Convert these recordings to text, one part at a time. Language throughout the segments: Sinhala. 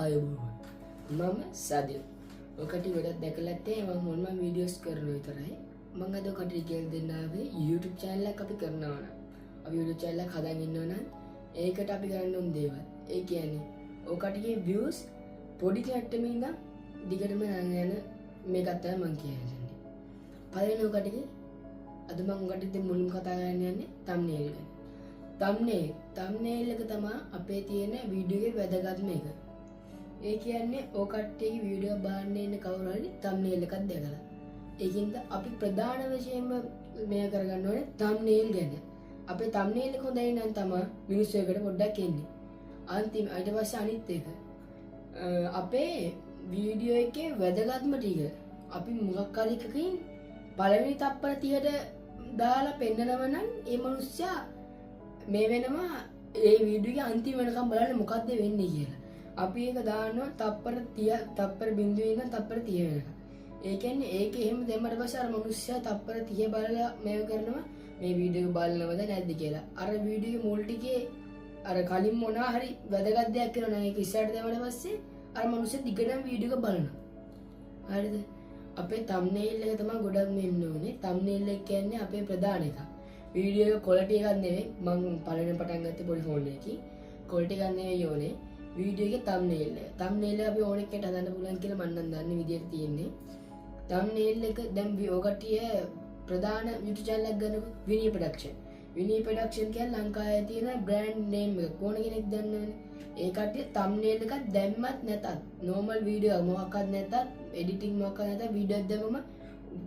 අයබෝවන් මම සදිල් ඔකට ගොඩක් දැකලා ඇත්තේ මම මොනම වීඩියෝස් කරනවා විතරයි මම අද ඔකට කියලා දෙන්න ආවේ YouTube channel එකක් අපි කරනවා නම් අපි YouTube channel එකක් හදාගෙන ඉන්නවා නම් ඒකට අපි කරන්න ඕන දේවල් ඒ කියන්නේ ඔකටගේ views පොඩි කැට්ටෙම ඉඳන් දිගටම යන මේකත් තමයි මම කියන්නේ පළවෙනි ඔකටගේ අද මම ඔකට මුලින්ම කතා කරන්න යන්නේ thumbnail ගැන thumbnail එක තමයි අපේ තියෙන වීඩියෝ එකේ වැදගත්ම එක. ඒ කියන්නේ ඔය කට්ටියගේ වීඩියෝ බලන්න ඉන්න කවුරු හරි thumbnail එකක් දැකලා. ඒකින්ද අපි ප්‍රධාන වශයෙන්ම මෙයා කරගන්න ඕනේ thumbnail ගැන. අපේ thumbnail එක හොඳයි නම් තමයි මිනිස්සු එකට පොඩ්ඩක් එන්නේ. අන්තිම ඊට පස්සේ අනිත් එක අපේ වීඩියෝ එකේ වැදගත්ම ටික අපි මොකක් හරි එකකින් පළවෙනි තප්පර 30ට දාලා පෙන්නනව නම් ඒ මිනිස්සයා මේ වෙනවා ඒ වීඩියෝ එකේ අන්තිම වෙනකම් බලන්න මොකද්ද වෙන්නේ කියලා. අපි ඒක දානවා තප්පර 30 තප්පර බිඳුවේ ඉඳන් තප්පර 30 වෙනකම්. ඒ කියන්නේ ඒක එහෙම දැම්මට පස්සේ අර මිනිස්සයා තප්පර 30 බලලා මේව කරනවා මේ වීඩියෝ එක බලනවද නැද්ද කියලා. අර වීඩියෝ එකේ මුල් ටිකේ අර කලින් මොනවා හරි වැදගත් දෙයක් කරනවා නම් ඒක ඉස්සරහට දැම්මට පස්සේ අර මිනිස්සයා දිගටම වීඩියෝ එක බලනවා. හරිද? අපේ thumbnail එක තමයි ගොඩක් මෙන්න ඕනේ. thumbnail එක කියන්නේ අපේ ප්‍රධාන එක. වීඩියෝ එක quality එකක් නෙවෙයි. මම පළවෙනි පටන් ගත්තේ පොඩි ෆෝන් එකකින්. quality එකක් නෙවෙයි ඕනේ. වීඩියෝ එකේ thumbnail එක. thumbnail එක අපි ඕන එකට හදන්න පුළුවන් කියලා මම නම් දන්නේ විදියට තියෙන්නේ. thumbnail එක දැන් ඔකටිය ප්‍රධාන YouTube channel එකක් ගන්නකො විනී ප්‍රොඩක්ෂන්. විනී ප්‍රොඩක්ෂන් කියන්නේ ලංකාවේ තියෙන brand name එක. ඕන කෙනෙක් දන්නවනේ. ඒ කට්ටිය thumbnail එකක් දැම්මත් නැතත් normal video මොකක්වත් නැතත් editing මොකක්වත් නැතත් වීඩියෝ එකක් දැම්මම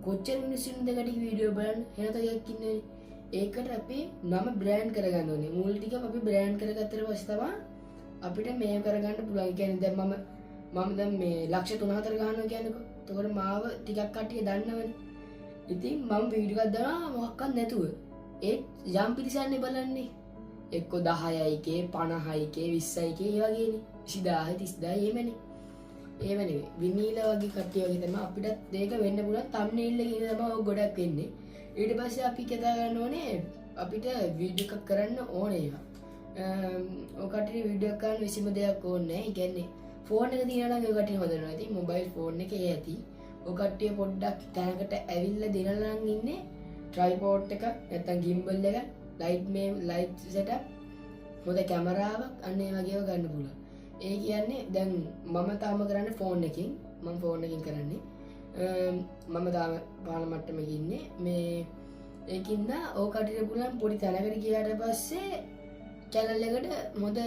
කොච්චර මිනිස්සුන්ද දෙකට වීඩියෝ බලන්න එහෙම එකක් ඉන්නේ. ඒකට අපි නම බ්‍රෑන්ඩ් කරගන්න ඕනේ. මූල ටික අපි බ්‍රෑන්ඩ් කරගත්තට පස්සේ තමයි අපිට මේව කරගන්න පුළුවන්. ඒ කියන්නේ දැන් මම දැන් මේ ලක්ෂ 3-4 ගන්නවා කියන්නකෝ. එතකොට මාව ටිකක් කට්ටිය දන්නවනේ. ඉතින් මම වීඩියෝ එකක් දානවා මොකක්වත් නැතුව. ඒ යම් පිරිසන්නේ බලන්නේ. එක්ක 10යික 50යික 20යික ඒ වගේනේ. 20000 30000 එහෙමනේ. ඒව නෙවෙයි. විනීලා වගේ කට්ටිය වගේ තමයි අපිට දෙයක වෙන්න පුළුවන්. thumbnail එකේ ඉඳන් තමයි ඔය ගොඩක් වෙන්නේ. ඊට පස්සේ අපි කතා ගන්න ඕනේ අපිට වීඩියෝ එකක් කරන්න ඕනේ ඒවා. ඔය කට්ටිය වීඩියෝ එකක් කරන්න කිසිම දෙයක් ඕනේ නැහැ. ඒ කියන්නේ ෆෝන් එක තියනවා නම් ඔය කට්ටිය හොදනවා. ඉතින් මොබයිල් ෆෝන් එකේ ඇති. ඔය කට්ටිය පොඩ්ඩක් තැනකට ඇවිල්ලා දිනලා නම් ඉන්නේ ට්‍රයිපෝඩ් එක නැත්නම් ගිම්බල් එක ලයිට් සෙටප් හොඳ කැමරාවක් අන්න ඒ වගේව ගන්න පුළුවන්. ඒ කියන්නේ දැන් මම තාම කරන්නේ ෆෝන් එකකින්. මම ෆෝන් එකකින් කරන්නේ. මම තාම පාන මට්ටමක ඉන්නේ. මේ ඒකින්ද ඕකටිට පුළුවන් පොඩි තැනකට ගියාට පස්සේ channel එකට හොඳ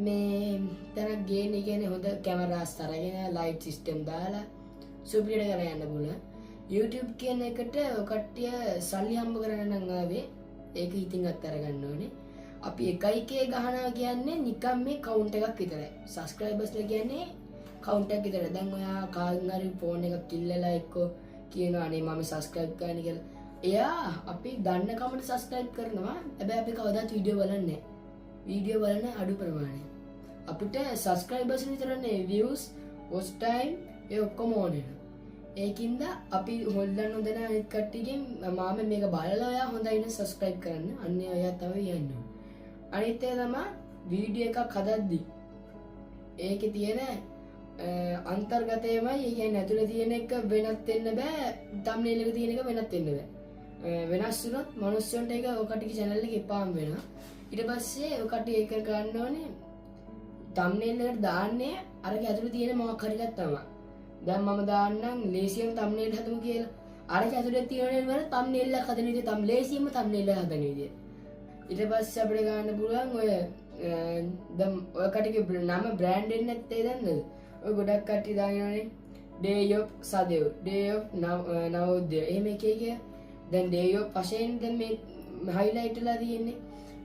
මේ තැනක් ගේන්න කියන්නේ හොඳ කැමරාස් අරගෙන ලයිට් සිස්ටම් දාලා සුපිරියට කරලා යන්න පුළුවන්. YouTube කියන එකට ඔකට්ටිය සල්ලි හම්බ කරන්න නම් ආවේ ඒක ඉතින් අත්තර ගන්න ඕනේ. අපි 1k ගහනවා කියන්නේ නිකම් මේ කවුන්ට් එකක් විතරයි. subscribers ලා කියන්නේ කවුන්ට් එකක් විතරයි. දැන් ඔයා කාගෙන් හරි ෆෝන් එකක් කිල්ලලා එක්ක කියනවා නේ මම subscribe කරන්න කියලා. එයා අපි දන්න කමට subscribe කරනවා. හැබැයි අපි කවදාත් වීඩියෝ බලන්නේ නැහැ. වීඩියෝ බලන අඩු ප්‍රමාණයක්. අපිට subscribers විතරනේ views, watch time ඒ ඔක්කොම ඕනේ. ඒකින්ද අපි හොල්ලන්න හොඳ නැහැ අනිත් කට්ටියගෙන් මාම මේක බලලා ඔයා හොඳයි නේ subscribe කරන්න. අන්නේ ඔයා තමයි යන්නේ. අනිත් එක තමයි වීඩියෝ එකක් හදද්දි ඒකේ තියෙන අන්තර්ගතයමයි ඒ කියන්නේ ඇතුලේ තියෙන එක වෙනත් වෙන්න බෑ. thumbnail එක තියෙන එක වෙනත් වෙන්න බෑ. වෙනස් වුණොත් මිනිස්සුන්ට ඒක ඔකටිගේ channel එකේ එපාම වෙනවා. ඊට පස්සේ ඔකට ඒක ගන්න ඕනේ thumbnail එකට දාන්නේ අරගේ ඇතුලේ තියෙන මොකක් හරි එකක් තමයි. දැන් මම දාන්නම් ලේසියෙන් thumbnail හදමු කියලා. අරගේ ඇතුලේ තියෙන වල thumbnail එක හදන විදිහ තමයි ලේසියෙන්ම thumbnail එක හදන විදිහ. ඊට පස්සේ අපිට ගන්න පුළුවන් ඔය දැන් ඔය කට්ටියගේ නම බ්‍රෑන්ඩ් වෙන්නේ නැත්තේ දැන්ද? ඔය ගොඩක් කට්ටිය දාගෙනනේ day of සදෙව්, day of නවෝදය. එහෙම එක එක දැන් day of වශයෙන් දැන් මේ highlight වෙලා තියෙන්නේ.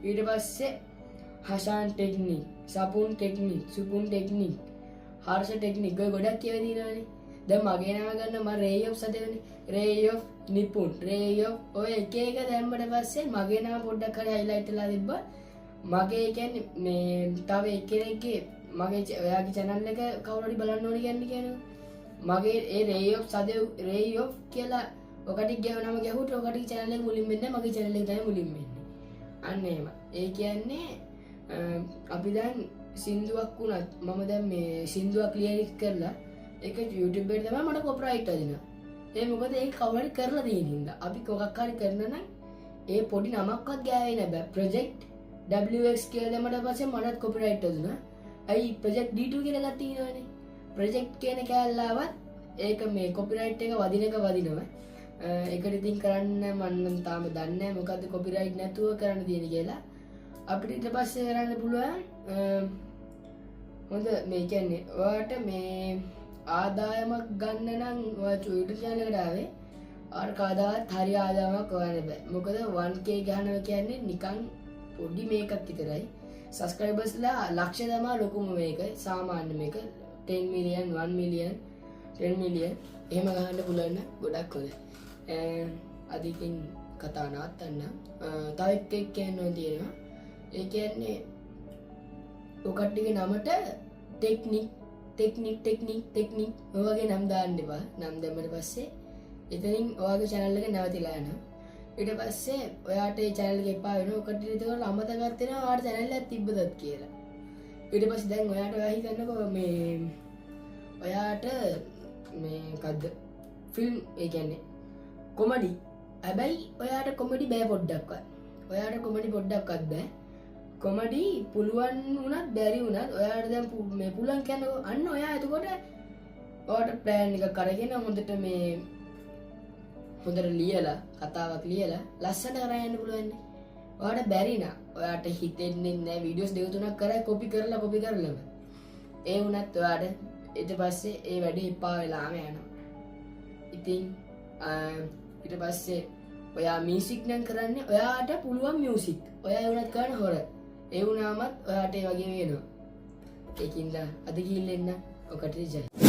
ඊට පස්සේ Hashan technique, Sapun technique, Supun technique, Harsha technique ඔය ගොඩක් කියව දිනවනේ. දැන් මගේ නම ගන්න මම ray of සදෙවනේ. ray of Nipun, ray of ඔය එක එක දැම්මට පස්සේ මගේ නම පොඩ්ඩක් හරි highlight වෙලා තිබ්බා. මගේ කියන්නේ මේ තව එක්කෙනෙක්ගේ මගේ ඔයාගේ channel එක කවුරු හරි බලන්න ඕනේ කියන්නේ මගේ ඒ ray of සදෙව් ray of කියලා ඔකට ගියව නම ගැහුවට ඔකට channel එක මුලින් වෙන්නේ මගේ channel එක තමයි මුලින් වෙන්නේ. අන්න එහෙම. ඒ කියන්නේ අපි දැන් සින්දුවක් වුණත් මම දැන් මේ සින්දුවක් ලියරික්ස් කරලා ඒක YouTube එකට තමයි මට කොපිරයිට් අදිනවා. ඒ මොකද ඒක කවුරු හරි කරලා තියෙන හින්දා. අපි කොකක් හරි කරන නම් ඒ පොඩි නමක්වත් ගෑවෙන්නේ නැහැ. ප්‍රොජෙක්ට් WX කියලා දැම්මට පස්සේ මටත් කොපිරයිට් අදුනා. අයි ප්‍රොජෙක්ට් D2 කියලා එකක් තියෙනවනේ. ප්‍රොජෙක්ට් කියන කෑල්ලාවත් ඒක මේ කොපිරයිට් එක වදින එක වදිනවා. ඒකට ඉතින් කරන්න මම තාම දන්නේ නැහැ මොකද්ද කොපිරයිට් නැතුව කරන්න තියෙන්නේ කියලා. අපිට ඊට පස්සේ කරන්න පුළුවන් හොඳ මේ කියන්නේ ඔයාට මේ ආදායමක් ගන්න නම් ඔයා YouTube channel එකට ආවේ ආර කවදාවත් හරි ආදායමක් හොයන්න බෑ. මොකද 1k ගහනවා කියන්නේ නිකන් පොඩි මේකක් විතරයි. subscribers ලා ලක්ෂ තමයි ලොකුම මේක. සාමාන්‍ය මේක 10 million 1 million 10 million එහෙම ගහන්න පුළුවන් නම් ගොඩක් හොඳයි. අද ඉතින් කතා නවත්තන්න. තව එකක් කියන්න තියෙනවා. ඒ කියන්නේ ඔකට්ටිගේ නමට ටෙක්නික් ඔය වගේ නම් දාන්න එපා. නම් දැම්මට පස්සේ එතනින් ඔයාගේ channel එක නැවතිලා යනවා. ඊට පස්සේ ඔයාට ඒ channel එක එපා වෙනවා. ඔකට ඒකවල අමතකත් වෙනවා ඔයාට channel එකක් තිබ්බදත් කියලා. ඊට පස්සේ දැන් ඔයාට ඔයා හිතන්නකෝ මේ ඔයාට මේ මොකද්ද ෆිල්ම් ඒ කියන්නේ කොමඩි. හැබැයි ඔයාට කොමඩි බෑ පොඩ්ඩක්වත්. ඔයාට කොමඩි පොඩ්ඩක්වත් බෑ. කොමඩි පුළුවන් වුණත් බැරි වුණත් ඔයාට දැන් මේ පුළුවන් කියන්නේ අන්න ඔයා එතකොට ඔයාට ප්ලෑන් එකක් අරගෙන හොඳට මේ හොඳට ලියලා කතාවක් ලියලා ලස්සන කරගෙන යන්න පුළුවන්. ඔයාට බැරි නා ඔයාට හිතෙන්නේ නැහැ වීඩියෝස් දෙක තුනක් කරලා කොපි කරලාම. ඒ වුණත් ඔයාට ඊට පස්සේ ඒ වැඩේ එපා වෙලාම යනවා. ඉතින් ඊට පස්සේ ඔයා මියුසික් නම් කරන්නේ ඔයාට පුළුවන් මියුසික්. ඔයා ඒ වුණත් කරන හොර. ඒ වුණාමත් ඔයාට ඒ වගේ වෙනවා. ඒකින්ද අද ගිහින් එන්න ඔකට ජය.